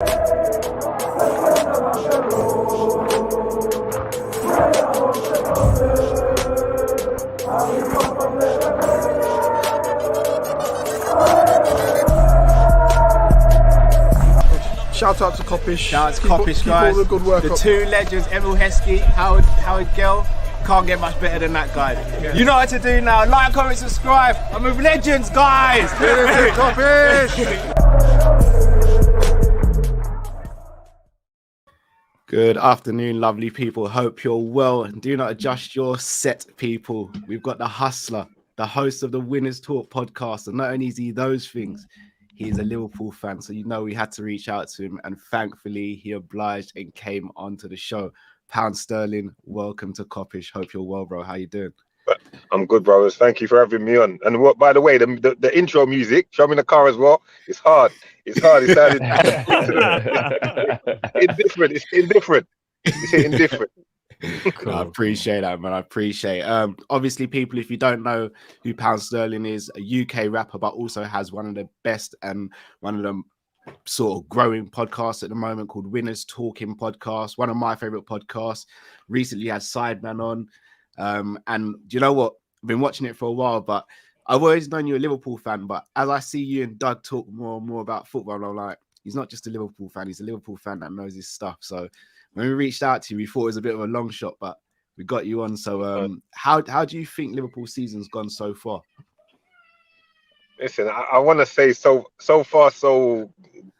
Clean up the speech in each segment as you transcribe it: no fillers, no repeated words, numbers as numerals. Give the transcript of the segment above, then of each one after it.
Shout out to Kop-Ish. Shout out to Kopish, guys. Keep all the good work the up. two legends, Emil Heskey, Howard Gill. Can't get much better than that, guys. Yeah. You know what to do now. Like, comment, subscribe. I'm with legends, guys. Kop-Ish. Good afternoon, lovely people. Hope you're well. And do not adjust your set, people. We've got the hustler, the host of the Winners Talk podcast. And not only is he those things, he's a Liverpool fan. So, you know, we had to reach out to him. And thankfully, he obliged and came onto the show. Pound Sterling, welcome to Kopish. Hope you're well, bro. How you doing? I'm good, brothers. Thank you for having me on. And what, by the way, the intro music, show me in the car as well. It's hard. It's hard. It's indifferent. It's indifferent. It's indifferent. Cool. I appreciate that, man. I appreciate it. Obviously, people, if you don't know who Pound Sterling is, a UK rapper, but also has one of the best and one of them sort of growing podcasts at the moment called Winners Talking Podcast, one of my favorite podcasts. Recently had Sideman on. And do you know what? I've been watching it for a while, but I've always known you're a Liverpool fan. But as I see you and Doug talk more and more about football, I'm like, he's not just a Liverpool fan, he's a Liverpool fan that knows his stuff. So when we reached out to you, we thought it was a bit of a long shot, but we got you on. So how do you think Liverpool season's gone so far? Listen, I want to say so far so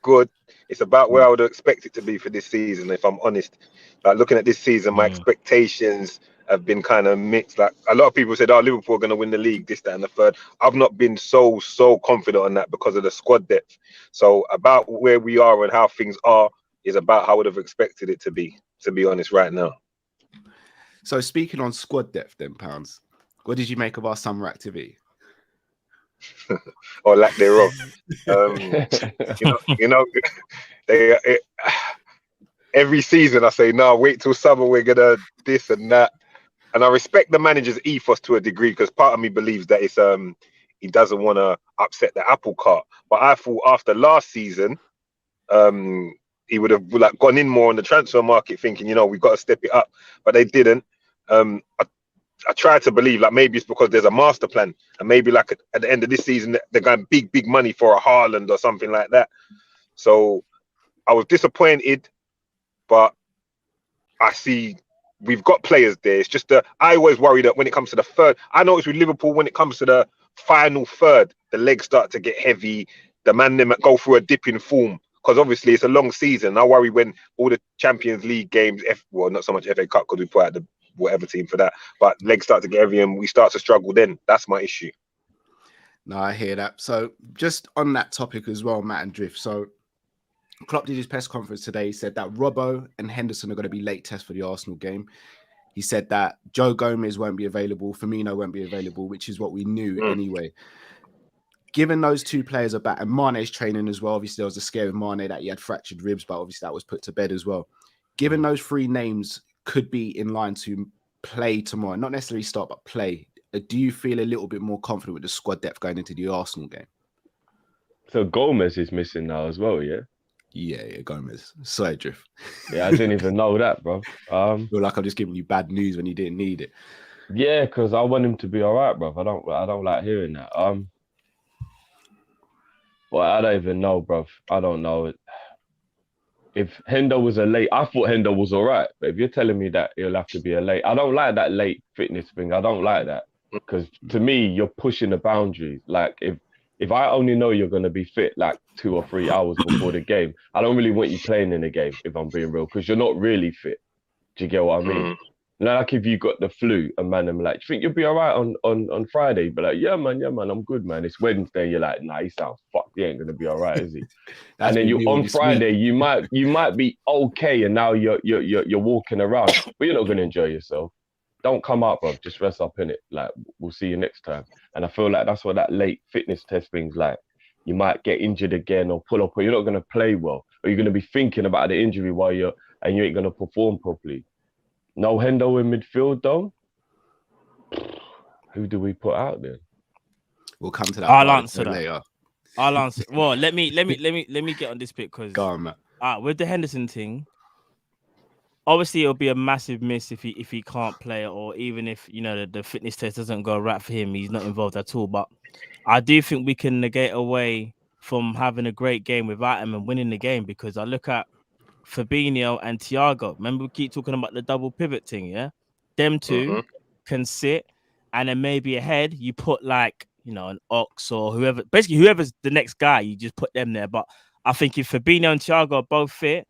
good. It's about where I would expect it to be for this season, if I'm honest. Like looking at this season, my expectations have been kind of mixed. Like a lot of people said, "Oh, Liverpool are going to win the league, this, that, and the third." I've not been so confident on that because of the squad depth. So about where we are and how things are is about how I would have expected it to be honest, right now. So speaking on squad depth, then Pounds, what did you make of our summer activity? Or lack thereof. Every season I say, no, wait till summer, we're gonna this and that. And I respect the manager's ethos to a degree, because part of me believes that it's he doesn't want to upset the apple cart. But I thought after last season, he would have like gone in more on the transfer market, thinking, we've got to step it up. But they didn't. I try to believe like maybe it's because there's a master plan, and maybe like at the end of this season they're going big money for a Haaland or something like that. So I was disappointed, but I see we've got players there. It's just I always worry that when it comes to the third, I know it's with Liverpool, when it comes to the final third, the legs start to get heavy. The man them go through a dip in form, because obviously it's a long season. I worry when all the Champions League games, well, not so much FA Cup because we put out the whatever team for that, but legs start to get heavy and we start to struggle, then that's my issue. No, I hear that. So just on that topic as well, Matt and Drift. So Klopp did his press conference today. He said that Robbo and Henderson are going to be late tests for the Arsenal game. He said that Joe Gomez won't be available, Firmino won't be available, which is what we knew anyway. Given those two players are back, and Mane's training as well, obviously there was a scare with Mane that he had fractured ribs, but obviously that was put to bed as well. Given those three names could be in line to play tomorrow, not necessarily start, but play, do you feel a little bit more confident with the squad depth going into the Arsenal game? So Gomez is missing now as well, yeah? Yeah, Gomez. Sorry, Drift. Yeah, I didn't even know that, bro. I feel like I'm just giving you bad news when you didn't need it. Yeah, because I want him to be all right, bro. I don't like hearing that. Well, I don't even know, bro. I don't know. If Hendo was a late, I thought Hendo was all right. But if you're telling me that he'll have to be a late, I don't like that late fitness thing. I don't like that, because to me, you're pushing the boundaries. Like if I only know you're going to be fit like 2 or 3 hours before the game, I don't really want you playing in the game, if I'm being real, because you're not really fit. Do you get what I mean? Like if you got the flu, and man, I'm like, do you think you'll be all right on Friday? But like, yeah, man, I'm good, man. It's Wednesday. You're like, nah, he sounds fucked. He ain't gonna be all right, is he? And then you on Friday, you might be okay, and now you're walking around, but you're not gonna enjoy yourself. Don't come out, bro. Just rest up in it. Like, we'll see you next time. And I feel like that's what that late fitness test thing's like. You might get injured again or pull up, or you're not gonna play well, or you're gonna be thinking about the injury while you ain't gonna perform properly. No Hendo in midfield, though. Who do we put out there? We'll come to that. I'll answer that later. I'll answer. Well, let me get on this bit, because Go on, Matt. with the Henderson thing, obviously it'll be a massive miss if he can't play, or even if the fitness test doesn't go right for him, he's not involved at all. But I do think we can negate away from having a great game without him and winning the game, because I look at Fabinho and Thiago. Remember, we keep talking about the double pivot thing, yeah? Them two can sit, and then maybe ahead you put like an Ox or whoever, basically whoever's the next guy, you just put them there. But I think if Fabinho and Thiago are both fit,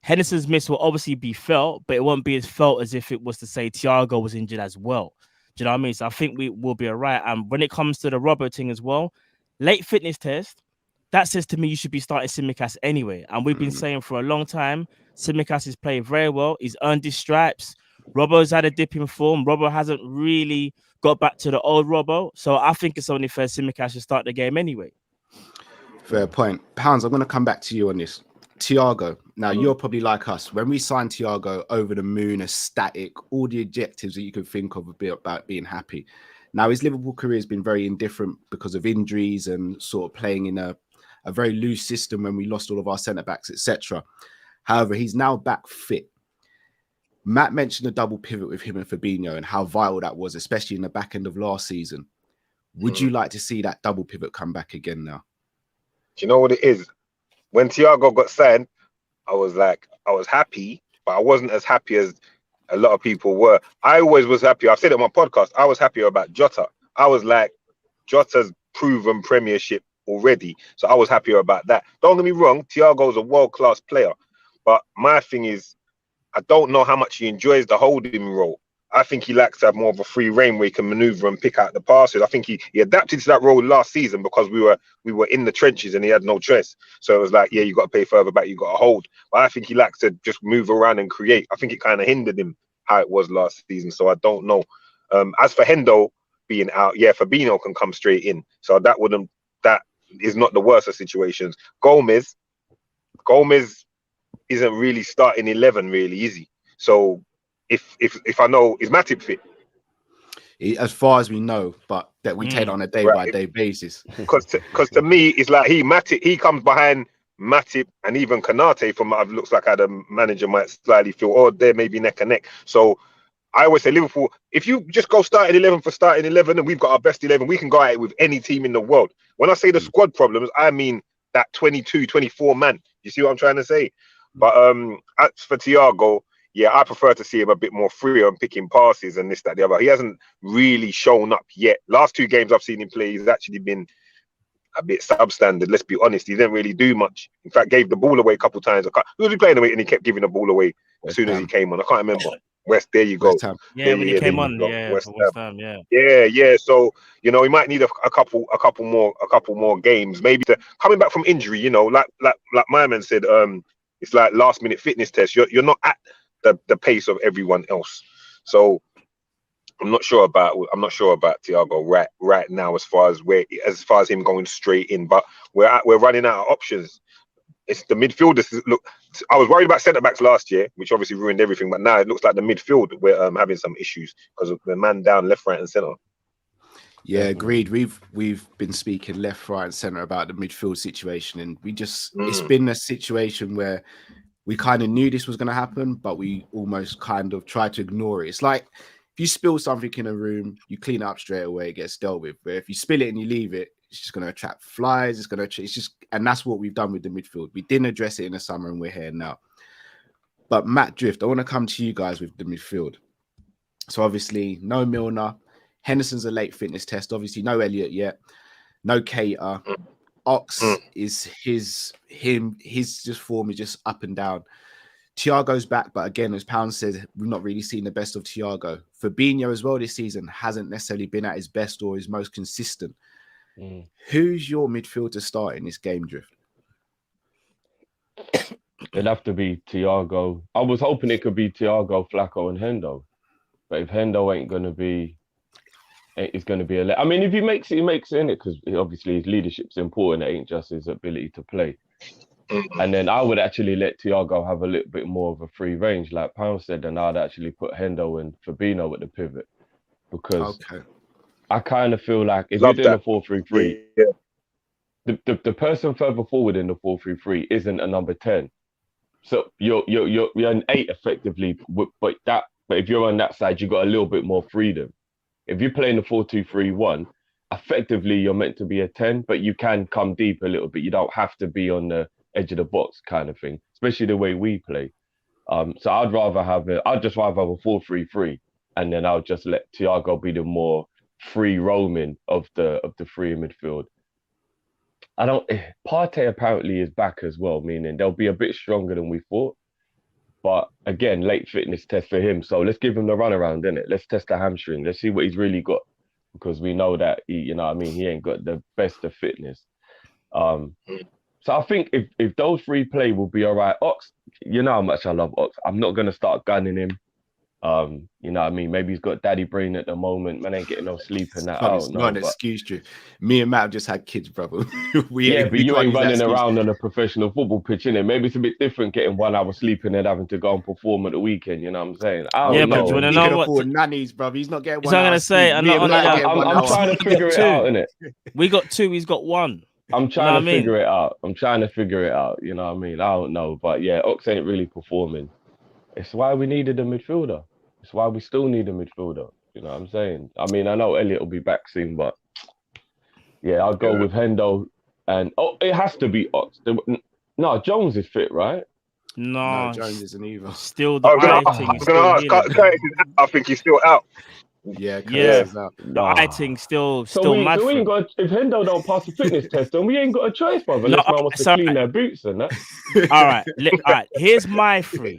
Henderson's miss will obviously be felt, but it won't be as felt as if it was to say Thiago was injured as well. Do you know what I mean? So I think we will be all right. And when it comes to the Robbo thing as well, late fitness test, that says to me you should be starting Tsimikas anyway. And we've been saying for a long time, Tsimikas is playing very well. He's earned his stripes. Robbo's had a dip in form. Robbo hasn't really got back to the old Robbo. So I think it's only fair Tsimikas should start the game anyway. Fair point. Pounds, I'm going to come back to you on this. Thiago, now you're probably like us. When we signed Thiago, over the moon, ecstatic, all the adjectives that you could think of about being happy. Now his Liverpool career has been very indifferent because of injuries and sort of playing in a very loose system when we lost all of our centre-backs, etc. However, he's now back fit. Matt mentioned a double pivot with him and Fabinho and how vital that was, especially in the back end of last season. Would you like to see that double pivot come back again now? Do you know what it is? When Thiago got signed, I was happy, but I wasn't as happy as a lot of people were. I always was happy. I've said it on my podcast. I was happier about Jota. I was like, Jota's proven Premiership already, so I was happier about that. Don't get me wrong, Thiago's a world-class player, but my thing is, I don't know how much he enjoys the holding role. I think he likes to have more of a free reign where he can maneuver and pick out the passes. I think he adapted to that role last season because we were in the trenches and he had no choice. So it was like, yeah, you got to play further back, you got to hold. But I think he likes to just move around and create. I think it kind of hindered him how it was last season. So I don't know. As for Hendo being out, yeah, Fabinho can come straight in. So that is not the worst of situations. Gomez isn't really starting 11 really, is he? So if I know, is Matip fit? As far as we know, but that we take on a day-by-day basis. Because to me, it's like he comes behind Matip and even Kanate from what it looks like how the manager might slightly feel, or they're maybe neck and neck. So I always say Liverpool, if you just go starting 11 for starting 11 and we've got our best 11, we can go at it with any team in the world. When I say the squad problems, I mean that 22, 24 man. You see what I'm trying to say? But as for Thiago, yeah, I prefer to see him a bit more freer and picking passes and this, that, the other. He hasn't really shown up yet. Last 2 games I've seen him play, he's actually been a bit substandard. Let's be honest. He didn't really do much. In fact, gave the ball away a couple of times. Who was he playing away and he kept giving the ball away as soon as he came on? I can't remember. West, there you go. Yeah, when he came on, West Ham, yeah. Yeah. So he might need a couple more games, maybe coming back from injury. Like my man said, it's like last minute fitness test. You're not at the pace of everyone else. So I'm not sure about Thiago right now as far as him going straight in. But we're running out of options. It's the midfielders. Look, I was worried about centre backs last year, which obviously ruined everything. But now it looks like the midfield we're having some issues because of the man down left, right, and centre. Yeah, agreed. We've been speaking left, right, and centre about the midfield situation, and it's been a situation where we kind of knew this was going to happen, but we almost kind of tried to ignore it. It's like if you spill something in a room, you clean it up straight away, it gets dealt with. But if you spill it and you leave it, it's just going to attract flies. And that's what we've done with the midfield. We didn't address it in the summer, and we're here now. But Matt Drift, I want to come to you guys with the midfield. So obviously, no Milner. Henderson's a late fitness test. Obviously, no Elliott yet. No Cater. Ox is his just form is just up and down. Thiago's back, but again, as Pound said, we've not really seen the best of Thiago. Fabinho as well this season hasn't necessarily been at his best or his most consistent. Who's your midfield to start in this game, Drift? It'd have to be Thiago. I was hoping it could be Thiago, Flacco, and Hendo. But if Hendo ain't going to be, it's going to be I mean, if he makes it, he makes it in it because obviously his leadership's important. It ain't just his ability to play. And then I would actually let Thiago have a little bit more of a free range, like Pound said, and I'd actually put Hendo and Fabinho at the pivot because I kind of feel like if you're doing a 4-3-3, the person further forward in the 4-3-3 isn't a number 10. So you're an 8 effectively, but if you're on that side, you got a little bit more freedom. If you're playing the 4-2-3-1, effectively you're meant to be a 10, but you can come deep a little bit. You don't have to be on the edge of the box kind of thing, especially the way we play. So I'd just rather have a 4-3-3, and then I'll just let Thiago be the more free roaming of the three in midfield. Partey apparently is back as well, meaning they'll be a bit stronger than we thought. But again, late fitness test for him. So let's give him the runaround, innit? Let's test the hamstring. Let's see what he's really got, because we know that he ain't got the best of fitness. So I think if those three play, we'll be all right. Ox, you know how much I love Ox. I'm not gonna start gunning him. You know what I mean? Maybe he's got daddy brain at the moment. Man ain't getting no sleep in that. It's not an excuse, Drew. Me and Matt have just had kids, brother. But you ain't running around on a professional football pitch, innit? Maybe it's a bit different getting 1 hour sleeping and having to go and perform at the weekend. You know what I'm saying? But you wanna know what? Afford nannies, brother. He's not getting 1 I'm hour. gonna say, I'm trying to figure it out, innit? We got 2. He's got 1. I'm trying to figure it out. You know what I mean? I don't know, but yeah, Ox ain't really performing. It's why we needed a midfielder. It's why we still need a midfielder. You know what I'm saying? I mean, I know Elliot will be back soon, but yeah, I'll go with Hendo. And it has to be Ox. No, Jones is fit, right? No, Jones isn't either. Still the eye thing. I think he's still out. Yeah. The eye thing still mad. So we ain't got, if Hendo don't pass the fitness test, then we ain't got a choice, brother. Unless man wants to clean their boots and that. All right. Here's my 3.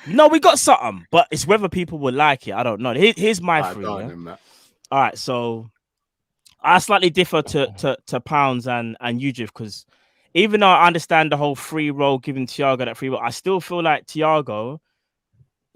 No, we got something, but it's whether people would like it. I don't know. Here's my 3. Yeah? All right, so I slightly differ to Pounds and Udriff, because even though I understand the whole free role giving Thiago that free role, I still feel like Thiago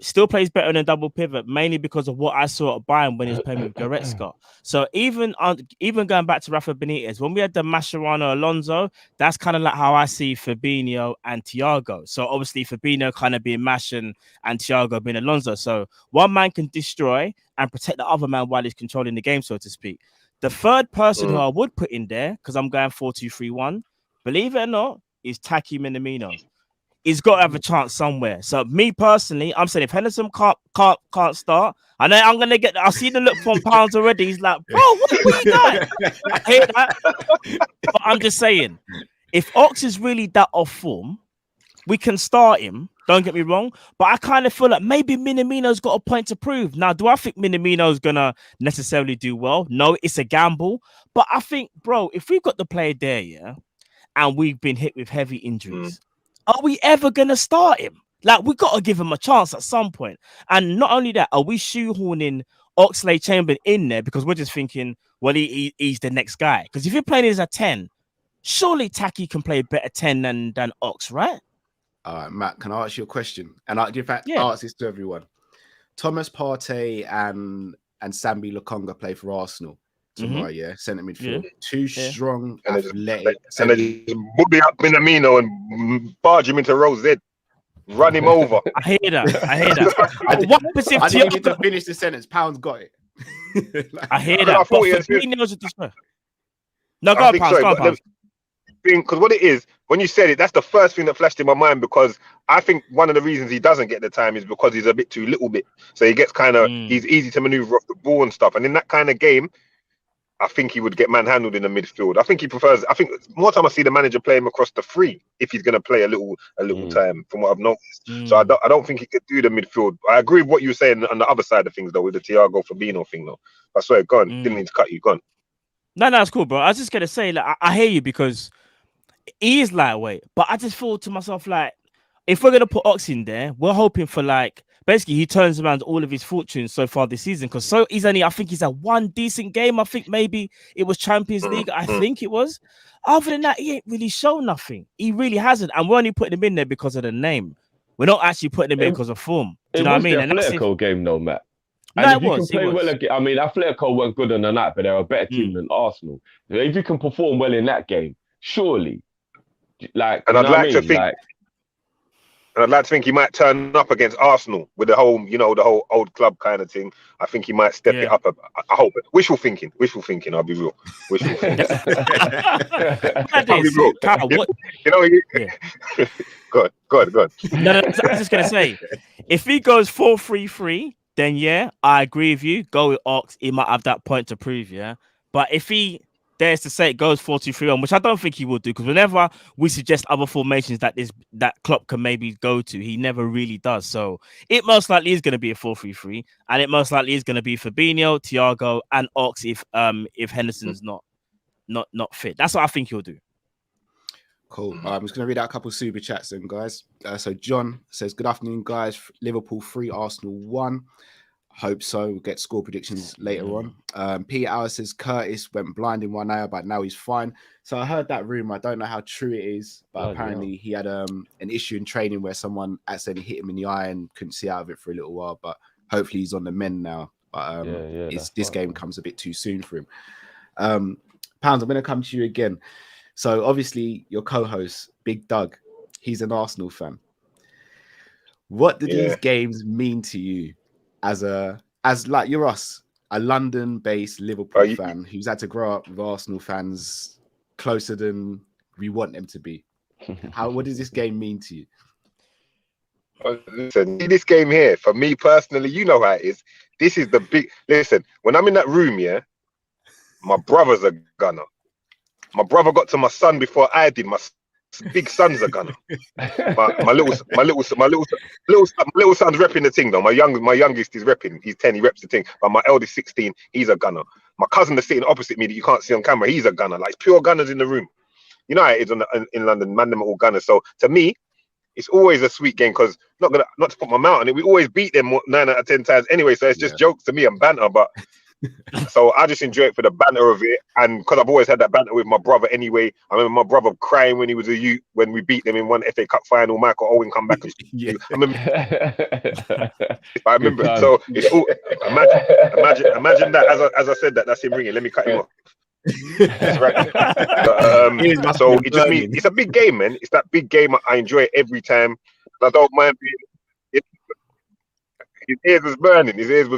still plays better than double pivot, mainly because of what I saw at Bayern when he was playing with Goretzka. So even going back to Rafa Benitez, when we had the Mascherano Alonso, that's kind of like how I see Fabinho and Thiago. So obviously Fabinho kind of being Mash and Thiago being Alonso. So one man can destroy and protect the other man while he's controlling the game, so to speak. The third person who I would put in there, because I'm going 4-2-3-1, believe it or not, is Taki Minamino. He's got to have a chance somewhere. So me personally, I'm saying if Henderson can't start, and then I'm gonna I see the look from Pounds already. He's like, bro, what are you doing? I hear that, but I'm just saying, if Ox is really that off form, we can start him. Don't get me wrong, but I kind of feel like maybe Minamino's got a point to prove. Now, do I think Minamino's gonna necessarily do well? No, it's a gamble. But I think, bro, if we've got the player there, yeah, and we've been hit with heavy injuries. Are we ever going to start him? Like, we got to give him a chance at some point. And not only that, are we shoehorning Oxlade-Chamberlain in there because we're just thinking, well, he's the next guy? Because if you're playing as a 10, surely Taki can play a better 10 than Ox, right? All right, Matt, can I ask you a question? And in fact, I'll ask this to everyone. Thomas Partey and Sambi Lokonga play for Arsenal tomorrow, centre midfield. Yeah. Two strong, athletic. And they just bully up Minamino and barge him into Rose Z. Run him over. I hear that. What percent? I didn't get to finish the sentence. Pounds got it. I hear that. But Fabinho's a destroyer. No, go on, Pounds. Because what it is, when you said it, that's the first thing that flashed in my mind, because I think one of the reasons he doesn't get the time is because he's a bit too little bit. So he gets kind of, he's easy to maneuver off the ball and stuff. And in that kind of game, I think he would get manhandled in the midfield. I think more time I see the manager play him across the free if he's going to play a little time, from what I've noticed. So I don't think he could do the midfield. I agree with what you were saying on the other side of things, though, with the Thiago Fabinho thing, though. I swear, go on. Didn't need to cut you. Go on. No, it's cool, bro. I was just going to say, like, I hear you because he is lightweight, but I just thought to myself, like, if we're going to put Ox in there, we're hoping for, like, basically, he turns around all of his fortunes so far this season, because I think he's had one decent game. I think maybe it was Champions League. I think it was. Other than that, he ain't really shown nothing. He really hasn't. And we're only putting him in there because of the name. We're not actually putting him in because of form. Do you know what I mean? It was the Atletico game, though, Matt. No, it was. I mean, Atletico weren't good on the night, but they're a better team than Arsenal. If you can perform well in that game, surely. Like, and I'd like to think. And I'd like to think he might turn up against Arsenal with the whole, the whole old club kind of thing. I think he might step it up. I hope. Wishful thinking. I'll be real. Wishful thinking. I'll be real. Carl, what? Go on. No, I was just gonna say, if he goes 4-3-3, then yeah, I agree with you. Go with Ox. He might have that point to prove, yeah. But if he dares to say it goes 4-2-3-1, which I don't think he will do, because whenever we suggest other formations that Klopp can maybe go to, he never really does. So it most likely is going to be a 4-3-3, and it most likely is going to be Fabinho, Thiago, and Ox if Henderson's not fit. That's what I think he'll do. Cool. I'm just going to read out a couple of super chats then, guys. So John says, good afternoon, guys. Liverpool 3, Arsenal 1. Hope so. We'll get score predictions later on. Peter Hour says Curtis went blind in one eye, but now he's fine. So I heard that rumor. I don't know how true it is, but apparently he had an issue in training where someone accidentally hit him in the eye and couldn't see out of it for a little while. But hopefully he's on the mend now. But this game comes a bit too soon for him. Pounds, I'm going to come to you again. So obviously your co-host, Big Doug, he's an Arsenal fan. What do these games mean to you as like you're us, a London-based Liverpool fan who's had to grow up with Arsenal fans closer than we want them to be? What does this game mean to you? Listen, this game here, for me personally, you know how it is. This is the big... Listen, when I'm in that room, my brother's a gunner. My brother got to my son before I did. My big son's a gunner. My little son's repping the thing though. My youngest is repping. He's 10. He reps the thing. But my eldest 16. He's a gunner. My cousin that's sitting opposite me that you can't see on camera. He's a gunner. Like pure gunners in the room. You know how it is in London. Man, them all gunners. So to me, it's always a sweet game because not to put my mouth on it. We always beat them 9 out of 10 times anyway. So it's just jokes to me and banter, but. So I just enjoy it for the banter of it, and because I've always had that banter with my brother anyway. I remember my brother crying when he was a youth when we beat them in one FA Cup final. Michael Owen come back and I remember. So it's all, imagine that. As I said that, that's him ringing. Let me cut him off. That's right. So it just means it's a big game, man. It's that big game. I enjoy it every time. I don't mind being. His ears was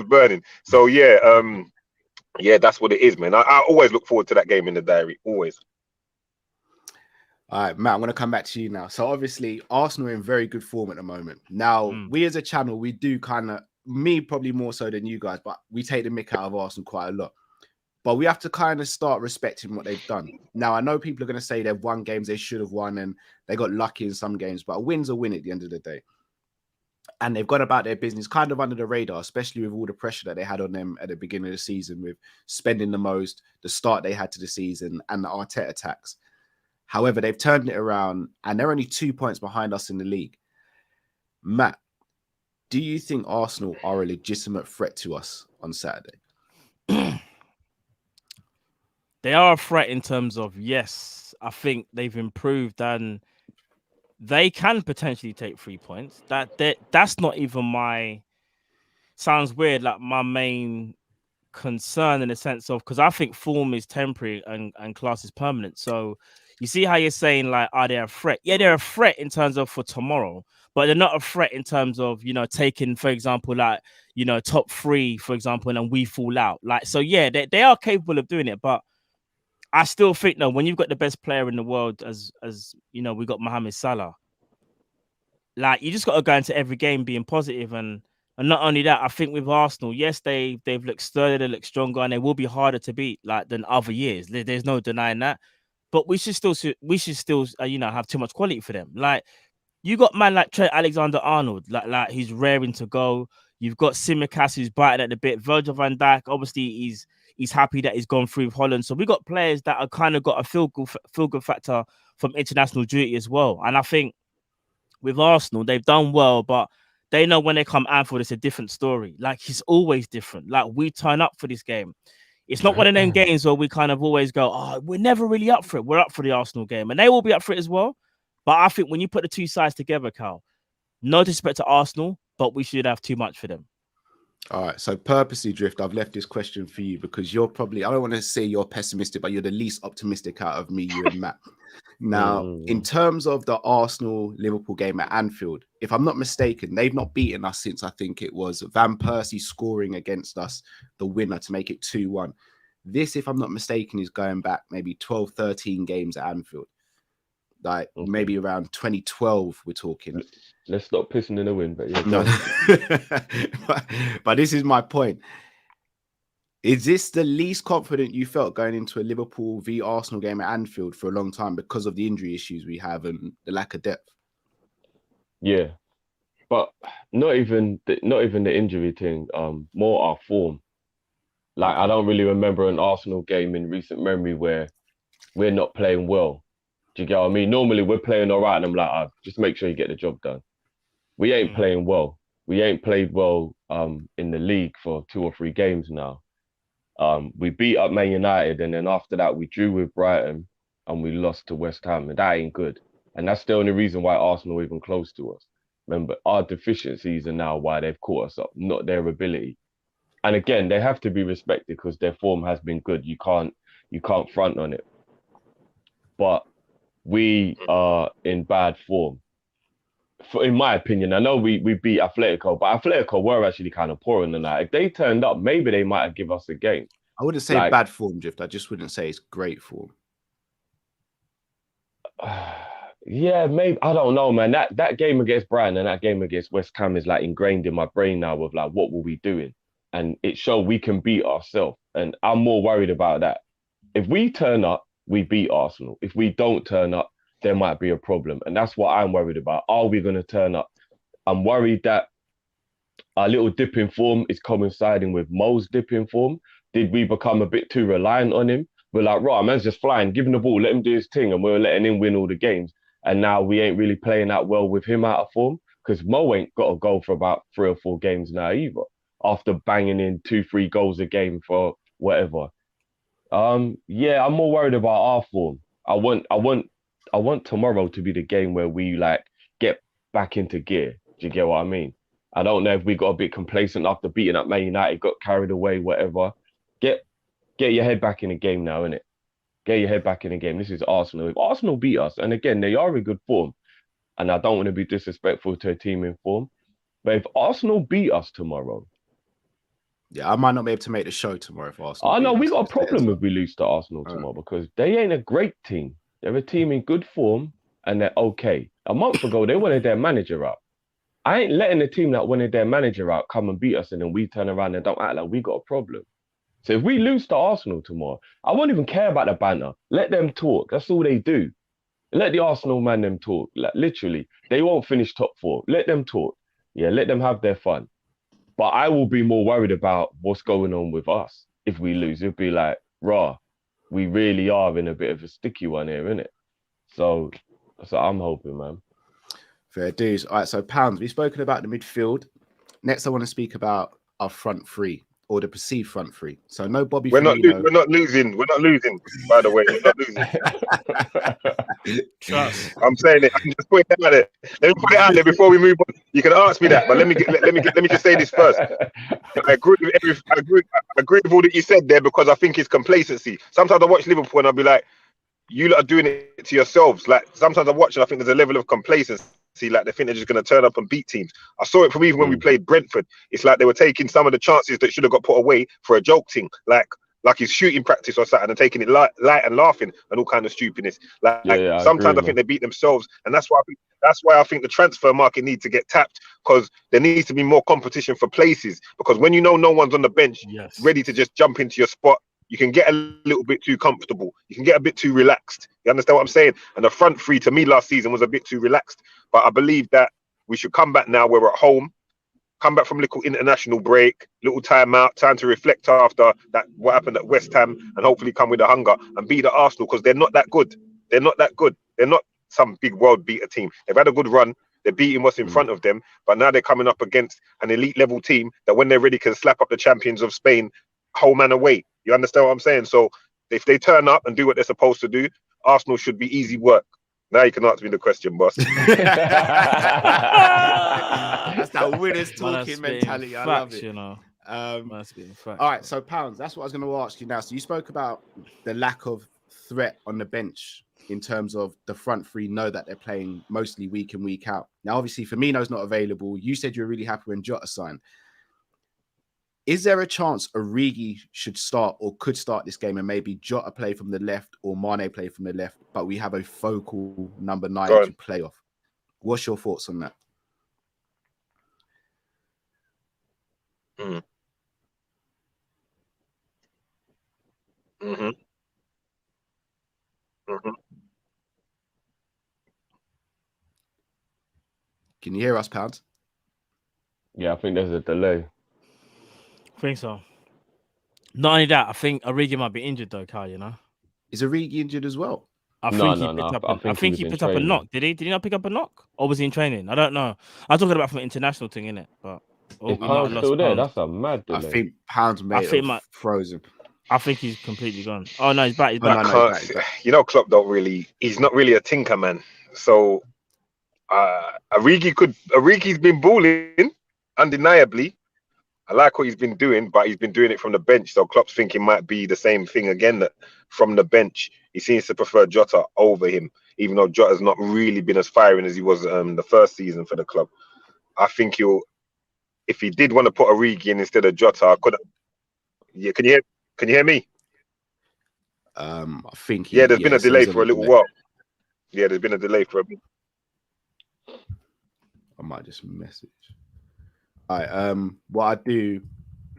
burning. So that's what it is, man. I always look forward to that game in the diary. Always. All right, Matt, I'm going to come back to you now. So obviously, Arsenal are in very good form at the moment. Now, we as a channel, we do kind of, me probably more so than you guys, but we take the mick out of Arsenal quite a lot. But we have to kind of start respecting what they've done. Now, I know people are going to say they've won games they should have won and they got lucky in some games, but a win's a win at the end of the day. And they've gone about their business kind of under the radar, especially with all the pressure that they had on them at the beginning of the season with spending the most, the start they had to the season, and the Arteta attacks. However, they've turned it around, and they're only 2 points behind us in the league. Matt, do you think Arsenal are a legitimate threat to us on Saturday? They are a threat in terms of, yes, I think they've improved and they can potentially take 3 points. That's not even my... Sounds weird, like my main concern in the sense of... Because I think form is temporary and class is permanent. So you see how you're saying, like, are they a threat? Yeah, they're a threat in terms of for tomorrow. But they're not a threat in terms of, taking, for example, like, top 3, for example, and then we fall out. Like, so, yeah, they are capable of doing it. But I still think, when you've got the best player in the world, as we got Mohamed Salah, like you just got to go into every game being positive, and not only that, I think with Arsenal, yes, they've looked sturdy, they look stronger, and they will be harder to beat than other years. There's no denying that, but we should still have too much quality for them. Like you got man like Trent Alexander-Arnold, like he's raring to go. You've got Tsimikas who's biting at the bit. Virgil van Dijk, obviously he's happy that he's gone through with Holland. So we got players that are kind of got a feel good factor from international duty as well. And I think with Arsenal, they've done well, but they know when they come Anfield, it's a different story. Like it's always different. Like we turn up for this game. It's not one of them games where we kind of always go, oh, we're never really up for it. We're up for the Arsenal game, and they will be up for it as well. But I think when you put the two sides together, Cal, no disrespect to Arsenal, but we should have too much for them. All right. So purposely, Drift, I've left this question for you because you're probably, I don't want to say you're pessimistic, but you're the least optimistic out of me, you and Matt. Now, in terms of the Arsenal-Liverpool game at Anfield, if I'm not mistaken, they've not beaten us since I think it was Van Persie scoring against us, the winner to make it 2-1. This, if I'm not mistaken, is going back maybe 12, 13 games at Anfield. Like maybe around 2012, we're talking. Let's stop pissing in the wind, but yeah. No. but this is my point. Is this the least confident you felt going into a Liverpool v Arsenal game at Anfield for a long time because of the injury issues we have and the lack of depth? Yeah, but not even the injury thing. More our form. Like I don't really remember an Arsenal game in recent memory where we're not playing well. Do you get what I mean? Normally we're playing all right, and I'm like, just make sure you get the job done. We ain't playing well. We ain't played well in the league for 2 or 3 games now. We beat up Man United, and then after that we drew with Brighton and we lost to West Ham, and that ain't good. And that's the only reason why Arsenal are even close to us. Remember, our deficiencies are now why they've caught us up, not their ability. And again, they have to be respected because their form has been good. You can't front on it. But we are in bad form. In my opinion, I know we beat Atletico, but Atletico were actually kind of poor in the night. If they turned up, maybe they might have give us a game. I wouldn't say bad form, Drift. I just wouldn't say it's great form. Yeah, maybe. I don't know, man. That game against Brighton and that game against West Ham is like ingrained in my brain now of like, what were we doing? And it showed we can beat ourselves. And I'm more worried about that. If we turn up, we beat Arsenal. If we don't turn up, there might be a problem. And that's what I'm worried about. Are we going to turn up? I'm worried that our little dip in form is coinciding with Mo's dip in form. Did we become a bit too reliant on him? We're like, right, man's just flying, give him the ball, let him do his thing, and we're letting him win all the games. And now we ain't really playing that well with him out of form because Mo ain't got a goal for about 3 or 4 games now either, after banging in 2-3 goals a game for whatever. Yeah, I'm more worried about our form. I want tomorrow to be the game where we like get back into gear. Do you get what I mean? I don't know if we got a bit complacent after beating up Man United, got carried away, whatever. Get your head back in the game now, innit? Get your head back in the game. This is Arsenal. If Arsenal beat us, and again, they are in good form, and I don't want to be disrespectful to a team in form, but if Arsenal beat us tomorrow... Yeah, I might not be able to make the show tomorrow if Arsenal I know, we got a problem if we lose to Arsenal tomorrow because they ain't a great team. They're a team in good form, and they're okay. A month ago, they wanted their manager out. I ain't letting the team that wanted their manager out come and beat us, and then we turn around and don't act like we got a problem. So if we lose to Arsenal tomorrow, I won't even care about the banter. Let them talk. That's all they do. Let the Arsenal man them talk. Like, literally, they won't finish top 4. Let them talk. Yeah, let them have their fun. But I will be more worried about what's going on with us if we lose. It'll be like, rah, we really are in a bit of a sticky one here, innit? So I'm hoping, man. Fair dues. All right, so Pounds, we've spoken about the midfield. Next, I want to speak about our front 3. Or the perceived front 3. So no Bobby Firmino. We're not losing. We're not losing. By the way, we're not losing. Trust. I'm saying it. I'm just putting it out there. Let me put it out there before we move on. You can ask me that, but let me just say this first. I agree with all that you said there because I think it's complacency. Sometimes I watch Liverpool and I'll be like, you lot are doing it to yourselves. Like sometimes I watch and I think there's a level of complacency. Like they think they're just going to turn up and beat teams. I saw it from even when we played Brentford. It's like they were taking some of the chances that should have got put away for a joke thing, like his shooting practice or something, and taking it light and laughing and all kind of stupidness. Sometimes I think they beat themselves, and that's why I think the transfer market needs to get tapped because there needs to be more competition for places. Because when you know no one's on the bench ready to just jump into your spot, you can get a little bit too comfortable. You can get a bit too relaxed. You understand what I'm saying? And the front 3 to me last season was a bit too relaxed. But I believe that we should come back now where we're at home, come back from a little international break, little time out, time to reflect after that what happened at West Ham, and hopefully come with the hunger and beat the Arsenal because they're not that good. They're not that good. They're not some big world beater team. They've had a good run. They're beating what's in front of them. But now they're coming up against an elite level team that when they're ready can slap up the champions of Spain home and away. You understand what I'm saying? So if they turn up and do what they're supposed to do, Arsenal should be easy work. Now you can answer me the question, boss. That's that winners talking mentality. I love it. You know. Must be fact. All right, so Pounds, that's what I was going to ask you now. So you spoke about the lack of threat on the bench in terms of the front three know that they're playing mostly week in, week out. Now, obviously, Firmino's not available. You said you were really happy when Jota signed. Is there a chance Origi should start or could start this game and maybe Jota play from the left or Mane play from the left, but we have a focal number 9 to play off? What's your thoughts on that? Mm. Mm-hmm. Mm-hmm. Can you hear us, Pounds? Yeah, I think there's a delay. I think so. Not only that, I think Origi might be injured though, Kyle, you know? Is Origi injured as well? I think he picked up a knock. Did he not pick up a knock? Or was he in training? I don't know. I'm talking about from an international thing, innit? But Is Pound still there? That's a mad delay. I think Pound's frozen. I think he's completely gone. Oh no, he's back. He's back. He's back. You know, Klopp he's not really a tinker man. So Origi's been balling, undeniably. I like what he's been doing, but he's been doing it from the bench. So Klopp's thinking might be the same thing again, that from the bench. He seems to prefer Jota over him, even though Jota's not really been as firing as he was the first season for the club. I think if he did want to put Origi in instead of Jota, I could have. Yeah, can you hear me? I think. There's been a delay for a little while. Yeah, there's been a delay for a bit. I might just message. All right. What I do,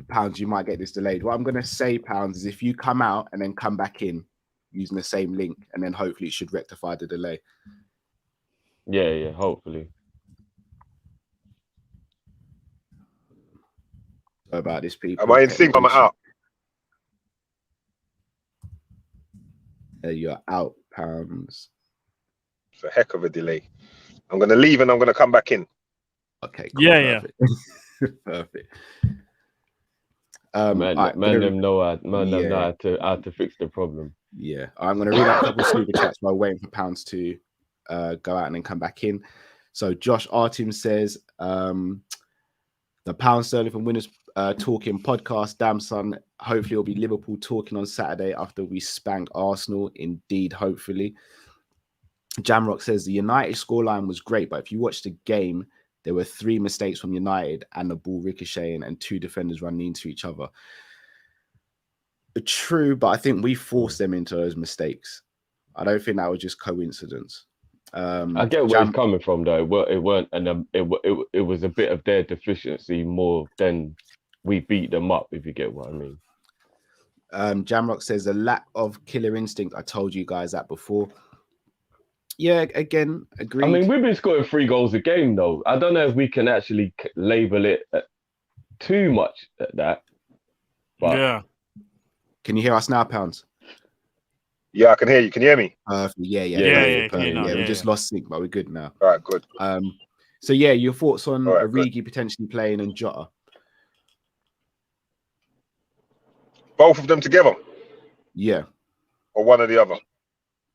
Pounds, you might get this delayed. What I'm going to say, Pounds, is if you come out and then come back in using the same link, and then hopefully it should rectify the delay. Yeah, hopefully. So about this, people. Am I in sync? Am I out? You're out, Pounds. It's a heck of a delay. I'm going to leave and I'm going to come back in. Okay. Cool, yeah. Perfect. Man them know how to fix the problem. Yeah, I'm going to read out a couple of super chats while waiting for Pounds to go out and then come back in. So Josh Artim says, the Pound Sterling from Winners Talking podcast, damn son, hopefully it'll be Liverpool talking on Saturday after we spank Arsenal. Indeed, hopefully. Jamrock says the United scoreline was great, but if you watch the game, there were 3 mistakes from United and the ball ricocheting and 2 defenders running into each other. True, but I think we forced them into those mistakes. I don't think that was just coincidence. I get where it's coming from, though. It weren't, and it was a bit of their deficiency more than we beat them up, if you get what I mean. Jamrock says a lack of killer instinct. I told you guys that before. Yeah, again, agreed. I mean, we've been scoring 3 goals a game, though. I don't know if we can actually label it too much at that. But yeah. Can you hear us now, Pounds? Yeah, I can hear you. Can you hear me? Yeah. We just lost sync, but we're good now. All right, good. So yeah, your thoughts on Origi potentially playing and Jota? Both of them together? Yeah. Or one or the other?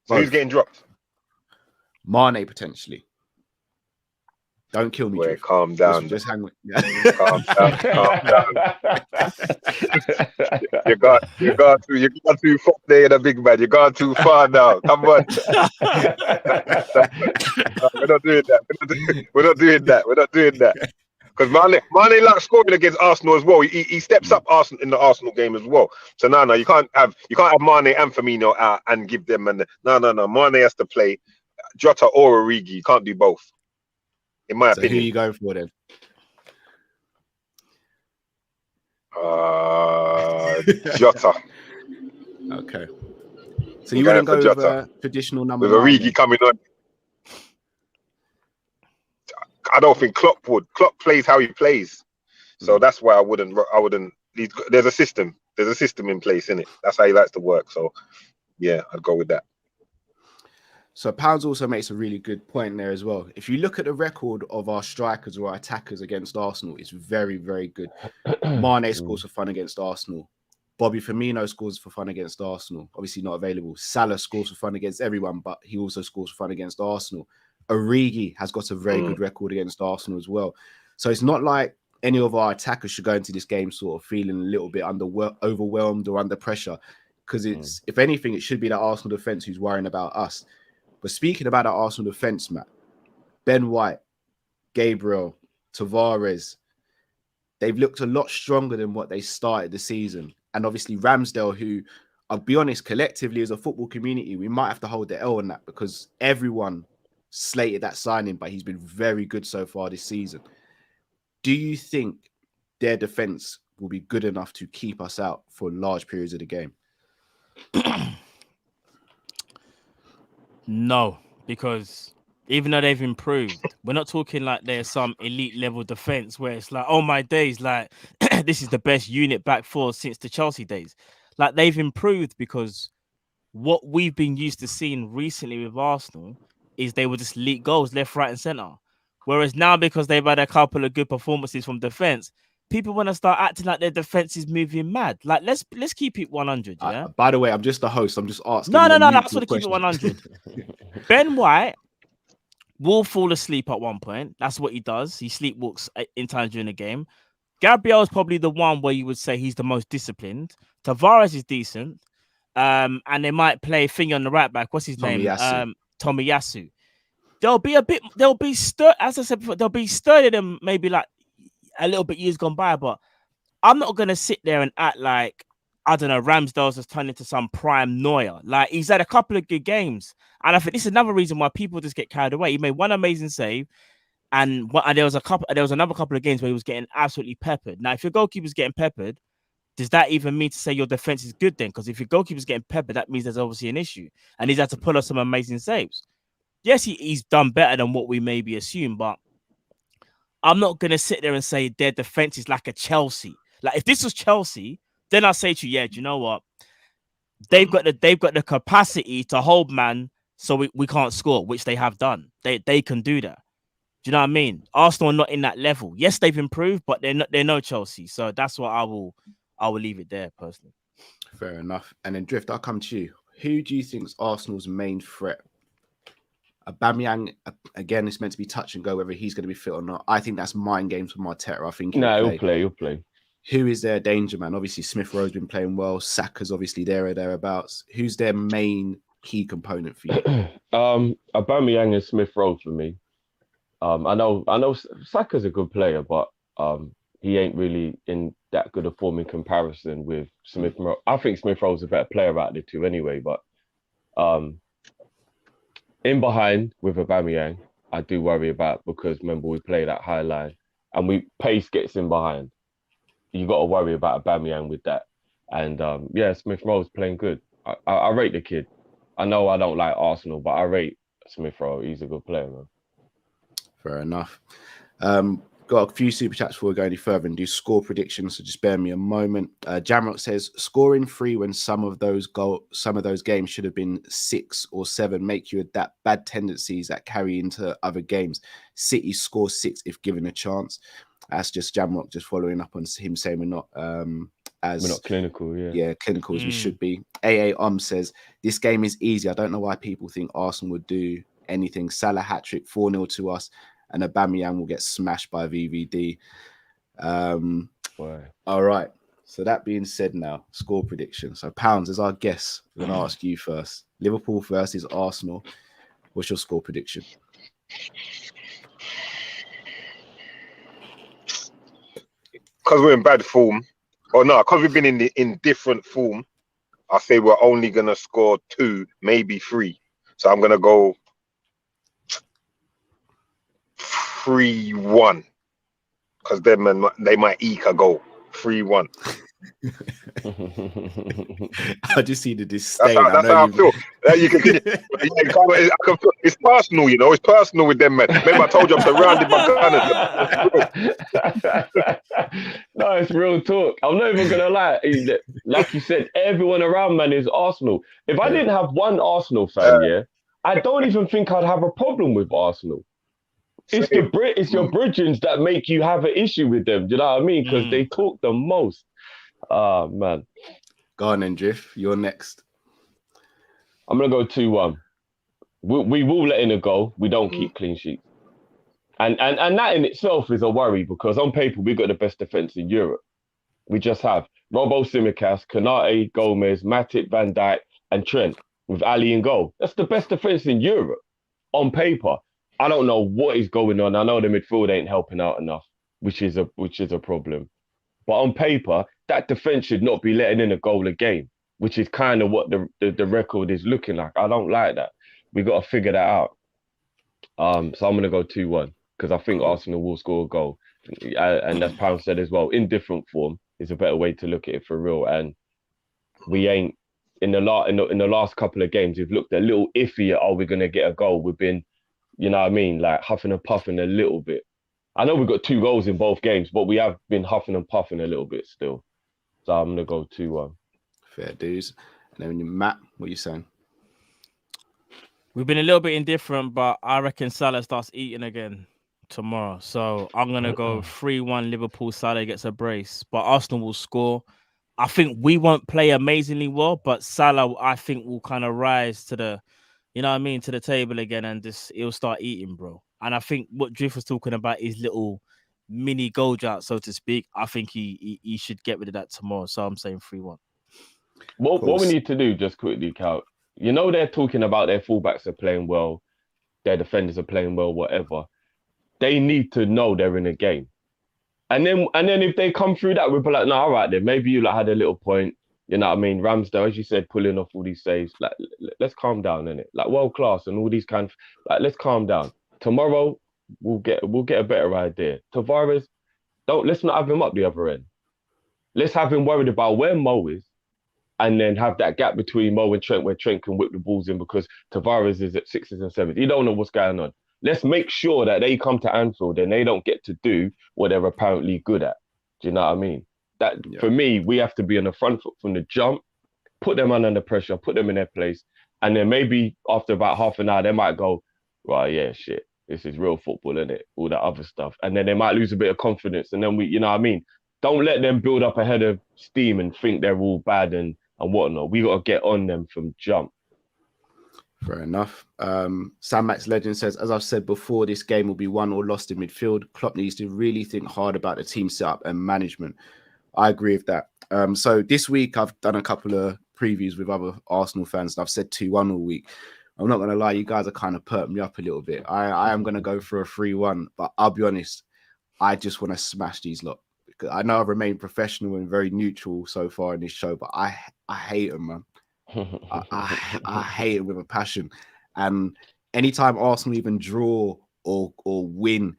So who's getting dropped? Mane potentially. Don't kill me. Wait, calm down. Just hang with. Calm down. You got too far there, the big man. You got too far now. Come on. We're not doing that. We're not doing that. Because Mane likes scoring against Arsenal as well. He steps up Arsenal in the Arsenal game as well. So no, you can't have Mane and Firmino out and give them no. Mane has to play Jota or Origi. You can't do both. In my opinion. Who are you going for then? Jota. Okay. So you wouldn't go with a traditional number with Origi coming on. I don't think Klopp would. Klopp plays how he plays, so that's why I wouldn't. There's a system. There's a system in place, innit? That's how he likes to work. So, yeah, I'd go with that. So Pounds also makes a really good point there as well. If you look at the record of our strikers or our attackers against Arsenal, it's very, very good. Mane scores for fun against Arsenal. Bobby Firmino scores for fun against Arsenal. Obviously not available. Salah scores for fun against everyone, but he also scores for fun against Arsenal. Origi has got a very good record against Arsenal as well. So it's not like any of our attackers should go into this game sort of feeling a little bit overwhelmed or under pressure, because it's if anything, it should be that Arsenal defense who's worrying about us. But speaking about our Arsenal defence, Matt, Ben White, Gabriel, Tavares, they've looked a lot stronger than what they started the season. And obviously Ramsdale, who, I'll be honest, collectively as a football community, we might have to hold the L on that because everyone slated that signing, but he's been very good so far this season. Do you think their defence will be good enough to keep us out for large periods of the game? No, because even though they've improved, we're not talking like there's some elite level defense where it's like, oh my days, like this is the best unit back four since the Chelsea days. Like they've improved because what we've been used to seeing recently with Arsenal is they would just leak goals left, right, and centre. Whereas now, because they've had a couple of good performances from defense, people want to start acting like their defense is moving mad. Like let's keep it 100. Yeah. By the way, I'm just the host. I'm just asking. No. I just want to keep it 100. Ben White will fall asleep at one point. That's what he does. He sleepwalks in times during the game. Gabriel is probably the one where you would say he's the most disciplined. Tavares is decent. And they might play Thingy on the right back. What's his name? Tomiyasu. They'll be stirred, as I said before, they'll be stirred in them maybe like a little bit years gone by, but I'm not going to sit there and act like, I don't know, Ramsdale's has turned into some prime Neuer. Like, he's had a couple of good games. And I think this is another reason why people just get carried away. He made one amazing save, and there was another couple of games where he was getting absolutely peppered. Now, if your goalkeeper's getting peppered, does that even mean to say your defense is good then? Because if your goalkeeper's getting peppered, that means there's obviously an issue. And he's had to pull off some amazing saves. Yes, he's done better than what we maybe assume, but I'm not going to sit there and say their defense is like a Chelsea. Like, if this was Chelsea, then I'll say to you, yeah, do you know what? They've got the capacity to hold man so we can't score, which they have done. They can do that. Do you know what I mean? Arsenal are not in that level. Yes, they've improved, but they're no Chelsea. So that's what I will leave it there personally. Fair enough. And then Drift, I'll come to you. Who do you think is Arsenal's main threat? Aubameyang, again, it's meant to be touch and go whether he's going to be fit or not. I think that's mind games for Arteta. I think he'll play. Who is their danger man? Obviously, Smith Rowe's been playing well. Saka's obviously there or thereabouts. Who's their main key component for you? Aubameyang and Smith Rowe for me. I know Saka's a good player, but he ain't really in that good a form in comparison with Smith Rowe. I think Smith Rowe's a better player out of the two anyway, but in behind with Aubameyang, I do worry about, because remember we play that high line and pace gets in behind. You got to worry about Aubameyang with that. And Smith Rowe's playing good. I rate the kid. I know I don't like Arsenal, but I rate Smith Rowe. He's a good player, man. Fair enough. Got a few super chats before we go any further and do score predictions, so just bear me a moment. Jamrock says scoring 3 when some of those games should have been 6 or 7 make you adapt bad tendencies that carry into other games. City score 6 if given a chance. That's just Jamrock just following up on him saying we're not clinical, clinical as we should be. AA says this game is easy. I don't know why people think Arsenal would do anything. Salah hat-trick, 4-0 to us, and Aubameyang will get smashed by VVD. All right. So that being said, now score prediction. So Pounds, as our guest, we're going to ask you first. Liverpool versus Arsenal. What's your score prediction? Because we're in bad form, because we've been in different form, I say we're only going to score 2, maybe 3. So I'm going to go 3-1, because they might eke a goal. 3-1. I just see the disdain. That's how I feel. You can feel it's personal, you know. It's personal with them, man. Remember, I told you I'm surrounded by gunners. No, it's real talk. I'm not even gonna lie. Like you said, everyone around, man, is Arsenal. If I didn't have one Arsenal fan, I don't even think I'd have a problem with Arsenal. It's your bridgings that make you have an issue with them. Do you know what I mean? Because they talk the most. Oh, man. Go on then, Drift. You're next. I'm going to go 2-1. We will let in a goal. We don't keep clean sheets. And that in itself is a worry, because on paper, we've got the best defence in Europe. We just have Robo Simicast, Konate, Gomez, Matip, Van Dijk, and Trent. with Ali in goal. That's the best defense in Europe on paper. I don't know what is going on. I know the midfield ain't helping out enough, which is a problem. But on paper, that defense should not be letting in a goal a game, which is kind of what the record is looking like. I don't like that. We got to figure that out. So I'm going to go 2-1 because I think Arsenal will score a goal. And as Pound said as well, in different form is a better way to look at it for real. And we ain't, in the last couple of games, we've looked a little iffy at, are we going to get a goal? We've been, you know what I mean, like huffing and puffing a little bit. I know we've got 2 goals in both games, but we have been huffing and puffing a little bit still. So I'm going to go 2-1. Fair dues. And then Matt, what are you saying? We've been a little bit indifferent, but I reckon Salah starts eating again tomorrow. So I'm going to go 3-1 Liverpool. Salah gets a brace, but Arsenal will score. I think we won't play amazingly well, but Salah, I think, will kind of rise to the, you know what I mean, to the table again, and he'll start eating, bro. And I think what Drift was talking about is little mini goal drought, so to speak. I think he should get rid of that tomorrow. So I'm saying 3-1. What we need to do, just quickly, Cal, you know they're talking about their fullbacks are playing well, their defenders are playing well, whatever. They need to know they're in a game. And then if they come through that, we'll be like, no, all right then, maybe you had a little point. You know what I mean? Ramsdale, as you said, pulling off all these saves. Like, let's calm down, innit? Like world class and all these kind of, like, let's calm down. Tomorrow we'll get a better idea. Tavares, let's not have him up the other end. Let's have him worried about where Mo is, and then have that gap between Mo and Trent where Trent can whip the balls in because Tavares is at 6s and 7s. You don't know what's going on. Let's make sure that they come to Anfield and they don't get to do what they're apparently good at. Do you know what I mean? For me, we have to be on the front foot from the jump, put them under pressure, put them in their place, and then maybe after about half an hour, they might go, right, yeah, shit, this is real football, isn't it? All that other stuff. And then they might lose a bit of confidence. And then you know what I mean? Don't let them build up a head of steam and think they're all bad and whatnot. We got to get on them from jump. Fair enough. Sam Max Legend says, as I've said before, this game will be won or lost in midfield. Klopp needs to really think hard about the team setup and management. I agree with that. So this week I've done a couple of previews with other Arsenal fans, and I've said 2-1 all week. I'm not going to lie, you guys are kind of perked me up a little bit. I am going to go for a 3-1, but I'll be honest, I just want to smash these lot. Because I know I've remained professional and very neutral so far in this show, but I hate them, man. I hate it with a passion. And anytime Arsenal even draw or win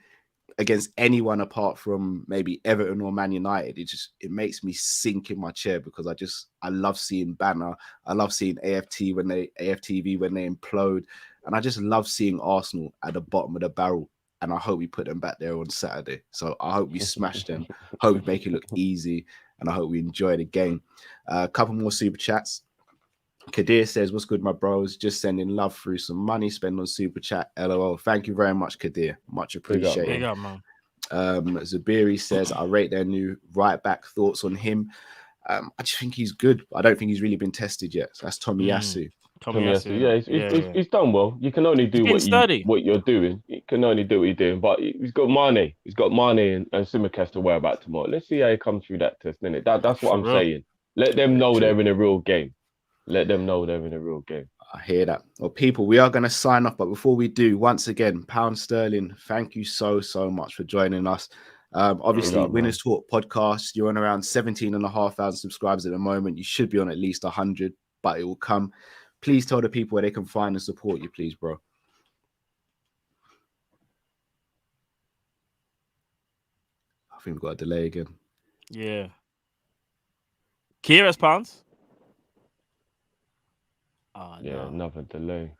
against anyone apart from maybe Everton or Man United, it makes me sink in my chair because I love seeing banner. I love seeing AFTV when they implode. And I just love seeing Arsenal at the bottom of the barrel. And I hope we put them back there on Saturday. So I hope we smash them. Hope we make it look easy. And I hope we enjoy the game. A couple more super chats. Kadir says, what's good, my bros? Just sending love through some money spent on super chat. LOL. Thank you very much, Kadir. Much appreciated. Big up, man. Zabiri says, I rate their new right back. Thoughts on him? I just think he's good. I don't think he's really been tested yet. So that's Tomiyasu. Tomiyasu, he's done well. You can only do what you're doing. You can only do what you're doing. But he's got Mane. He's got Mane and Tsimikas to worry about tomorrow. Let's see how he comes through that test, innit? That's what I'm saying. Let them know they're in a real game. Let them know they're in a real game. I hear that. Well, people, we are going to sign off. But before we do, once again, Pound Sterling, thank you so much for joining us. Obviously, Winners Talk podcast, you're on around 17,500 subscribers at the moment. You should be on at least 100, but it will come. Please tell the people where they can find and support you, please, bro. I think we've got a delay again. Yeah. Kira's Pounds. Oh, yeah, no. Another delay.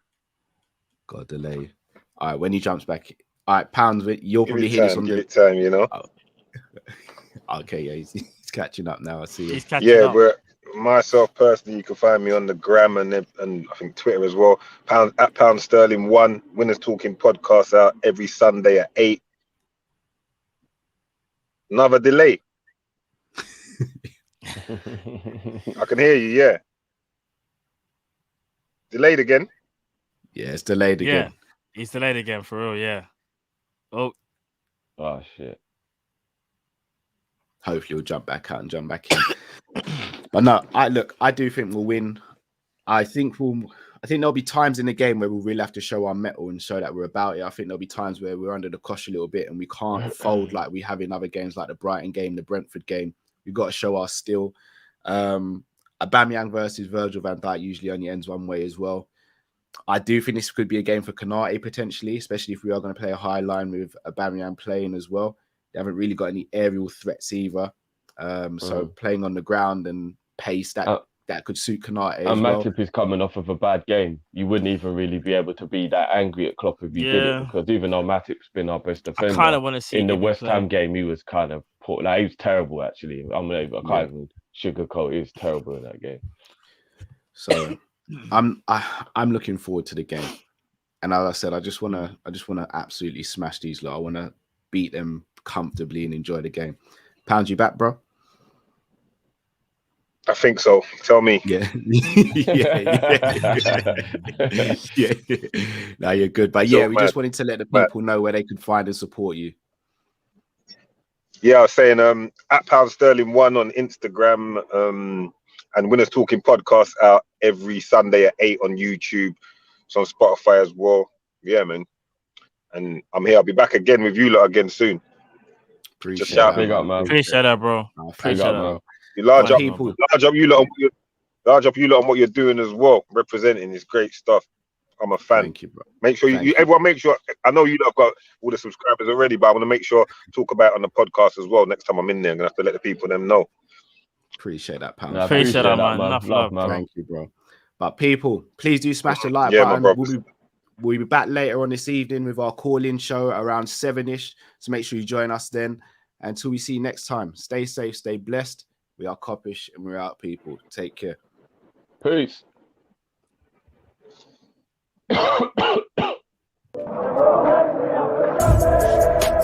Got a delay. All right, when he jumps back. All right, Pounds, you'll probably hear this on the time, you know. Oh. Okay, yeah, he's catching up now. I see. He's catching up. But myself personally, you can find me on the gram and I think Twitter as well. Pound Sterling 1. Winners Talking podcast out every Sunday at 8. Another delay. I can hear you. Yeah. Delayed again. Yeah, it's delayed again. Yeah, it's delayed again for real. Yeah. Oh shit. Hopefully, we'll jump back out and jump back in. But no, I do think we'll win. I think I think there'll be times in the game where we'll really have to show our mettle and show that we're about it. I think there'll be times where we're under the cosh a little bit and we can't fold like we have in other games, like the Brighton game, the Brentford game. We've got to show our skill. Aubameyang versus Virgil van Dijk usually only ends one way as well. I do think this could be a game for Konate potentially, especially if we are going to play a high line with Aubameyang playing as well. They haven't really got any aerial threats either. So playing on the ground and pace that could suit Konate as well. Matip is coming off of a bad game. You wouldn't even really be able to be that angry at Klopp if you did it, because even though Matip's been our best defender, I kind of want to see in the West Ham game, he was kind of poor. Like, he was terrible actually. I can't even sugarcoat. He was terrible in that game. So I'm looking forward to the game, and as I said, I just want to absolutely smash these lot. I want to beat them comfortably and enjoy the game. Pound, you back, bro? I think so. Tell me. Yeah. No, you're good. But yeah, we just wanted to let the people know where they could find and support you. Yeah, I was saying at @PoundSterling1 on Instagram, and Winners Talking podcast out every Sunday at 8 on YouTube. It's on Spotify as well. Yeah, man. And I'm here. I'll be back again with you lot again soon. Appreciate Just shout big up, man. Appreciate that, bro. Appreciate Big up, that. man. You large up People. you lot on what you're doing as well. Representing is great stuff. I'm a fan. Thank you, bro. Make sure everyone make sure. I know you lot have got all the subscribers already, but I want to make sure talk about it on the podcast as well. Next time I'm in there, I'm gonna have to let the people them know. Appreciate that, Pound. Nah, Appreciate that, man. man. Enough love, man. Thank you, bro. But people, please do smash the like Yeah, button. my bro. We'll be back later on this evening with our call-in show around 7-ish. So make sure you join us then. Until we see you next time, stay safe, stay blessed. We are Kop-Ish and we're out, people. Take care. Peace.